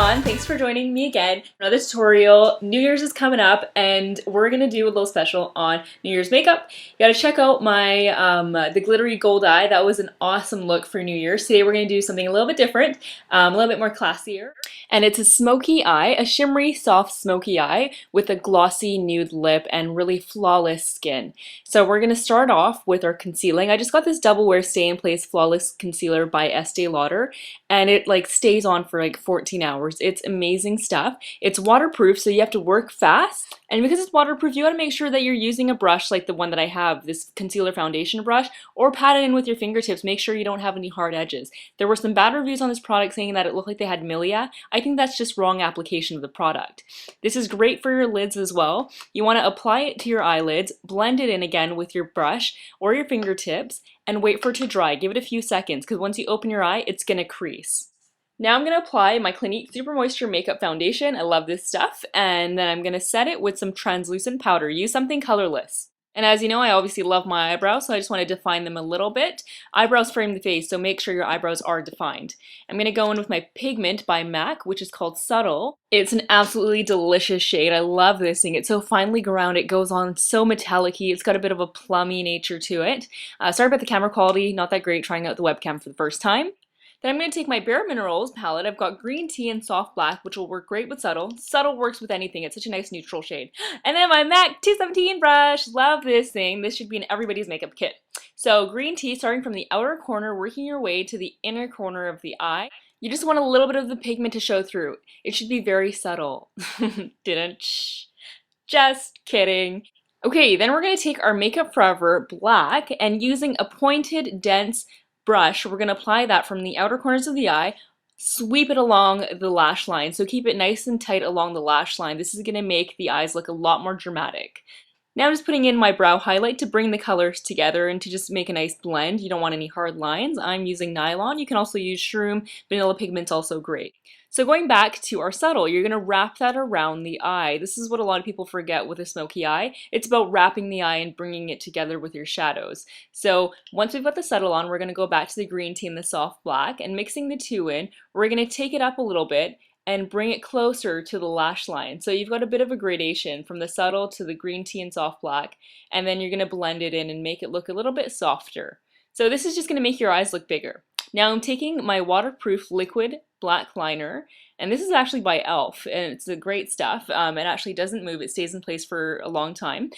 on? Thanks for joining me again. Another tutorial. New Year's is coming up and we're gonna do a little special on New Year's makeup. You gotta check out my the glittery gold eye. That was an awesome look for New Year's. Today we're gonna do something a little bit different, a little bit more classier. And it's a smoky eye, a shimmery, soft smoky eye with a glossy nude lip and really flawless skin. So we're gonna start off with our concealing. I just got this Double Wear Stay in Place Flawless Concealer by Estee Lauder, and it like stays on for like 14 hours. It's amazing stuff. It's waterproof, so you have to work fast. And because it's waterproof, you gotta make sure that you're using a brush like the one that I have, this concealer foundation brush, or pat it in with your fingertips. Make sure you don't have any hard edges. There were some bad reviews on this product saying that it looked like they had milia. I think that's just wrong application of the product. This is great for your lids as well. You wanna apply it to your eyelids, blend it in again with your brush or your fingertips, and wait for it to dry. Give it a few seconds, because once you open your eye, it's gonna crease. Now I'm going to apply my Clinique Supermoisture Makeup Foundation. I love this stuff. And then I'm going to set it with some translucent powder. Use something colorless. And as you know, I obviously love my eyebrows, so I just want to define them a little bit. Eyebrows frame the face, so make sure your eyebrows are defined. I'm going to go in with my Pigment by MAC, which is called Subtle. It's an absolutely delicious shade. I love this thing. It's so finely ground. It goes on so metallic-y. It's got a bit of a plummy nature to it. Sorry about the camera quality. Not that great trying out the webcam for the first time. Then I'm going to take my Bare Minerals palette. I've got green tea and soft black, which will work great with Subtle. Subtle works with anything. It's such a nice neutral shade. And then my MAC 217 brush. Love this thing. This should be in everybody's makeup kit. So green tea, starting from the outer corner, working your way to the inner corner of the eye. You just want a little bit of the pigment to show through. It should be very subtle. Just kidding. Okay, then we're going to take our Makeup Forever black and using a pointed, dense brush, we're going to apply that from the outer corners of the eye, sweep it along the lash line. So keep it nice and tight along the lash line. This is going to make the eyes look a lot more dramatic. Now I'm just putting in my brow highlight to bring the colors together and to just make a nice blend. You don't want any hard lines. I'm using nylon. You can also use shroom. Vanilla pigment's also great. So going back to our Subtle, you're going to wrap that around the eye. This is what a lot of people forget with a smoky eye. It's about wrapping the eye and bringing it together with your shadows. So once we've got the Subtle on, we're going to go back to the green tea and the soft black, and mixing the two in, we're going to take it up a little bit and bring it closer to the lash line. So you've got a bit of a gradation from the Subtle to the green tea and soft black, and then you're going to blend it in and make it look a little bit softer. So this is just going to make your eyes look bigger. Now I'm taking my waterproof liquid black liner, and this is actually by e.l.f. and it's great stuff. It actually doesn't move, it stays in place for a long time.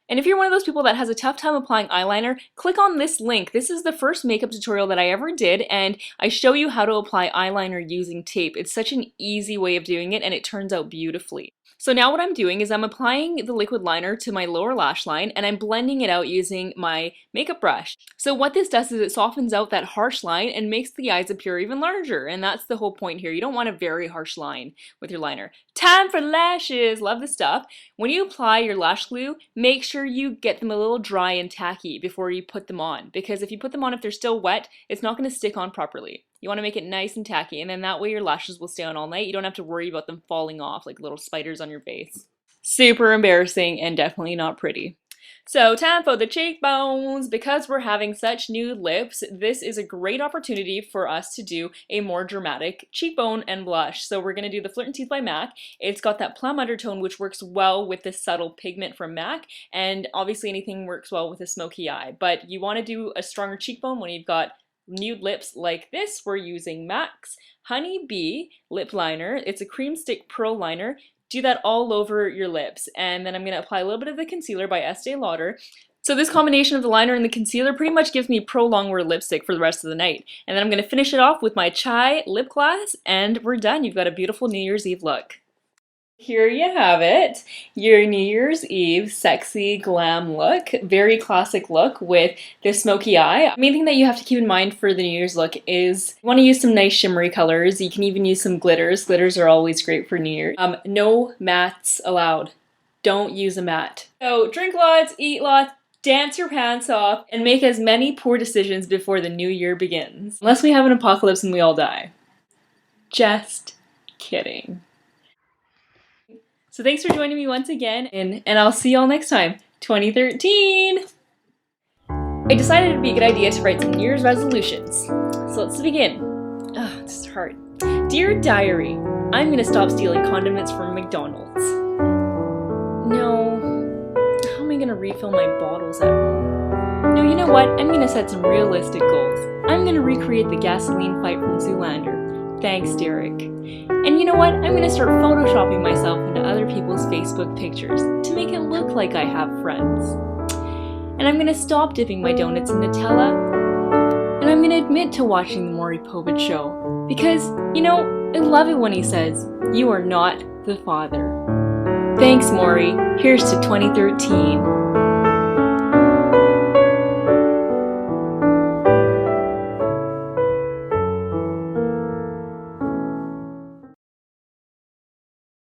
And if you're one of those people that has a tough time applying eyeliner, click on this link. This is the first makeup tutorial that I ever did, and I show you how to apply eyeliner using tape. It's such an easy way of doing it, and it turns out beautifully. So now what I'm doing is I'm applying the liquid liner to my lower lash line, and I'm blending it out using my makeup brush. So what this does is it softens out that harsh line and makes the eyes appear even larger, and that's the whole point here. You don't want a very harsh line with your liner. Time for lashes! Love this stuff. When you apply your lash glue, make sure you get them a little dry and tacky before you put them on, because if you put them on if they're still wet, it's not going to stick on properly. You want to make it nice and tacky, and then that way your lashes will stay on all night. You don't have to worry about them falling off like little spiders on your face. Super embarrassing and definitely not pretty. So time for the cheekbones. Because we're having such nude lips, this is a great opportunity for us to do a more dramatic cheekbone and blush. So we're going to do the Flirt and Teeth by MAC. It's got that plum undertone which works well with the Subtle Pigment from MAC, and obviously anything works well with a smoky eye. But you want to do a stronger cheekbone when you've got nude lips like this. We're using MAC's Honey Bee lip liner. It's a Cremestick pearl liner. Do that all over your lips, and then I'm going to apply a little bit of the concealer by Estee Lauder. So this combination of the liner and the concealer pretty much gives me pro longwear lipstick for the rest of the night. And then I'm going to finish it off with my Chai lip gloss, and we're done. You've got a beautiful New Year's Eve look. Here you have it, your New Year's Eve sexy glam look. Very classic look with the smoky eye. The main thing that you have to keep in mind for the New Year's look is you want to use some nice shimmery colors. You can even use some glitters. Glitters are always great for New Year's. No mattes allowed. Don't use a matte. So drink lots, eat lots, dance your pants off, and make as many poor decisions before the new year begins. Unless we have an apocalypse and we all die. Just kidding. So thanks for joining me once again, and I'll see y'all next time. 2013! I decided it'd be a good idea to write some New Year's resolutions. So let's begin. This is hard. Dear Diary, I'm gonna stop stealing condiments from McDonald's. No, how am I gonna refill my bottles at home? No, you know what? I'm gonna set some realistic goals. I'm gonna recreate the gasoline fight from Zoolander. Thanks, Derek. And you know what? I'm gonna start photoshopping myself into other people's Facebook pictures to make it look like I have friends. And I'm gonna stop dipping my donuts in Nutella. And I'm gonna admit to watching the Maury Povich show. Because, you know, I love it when he says, "You are not the father." Thanks, Maury. Here's to 2013.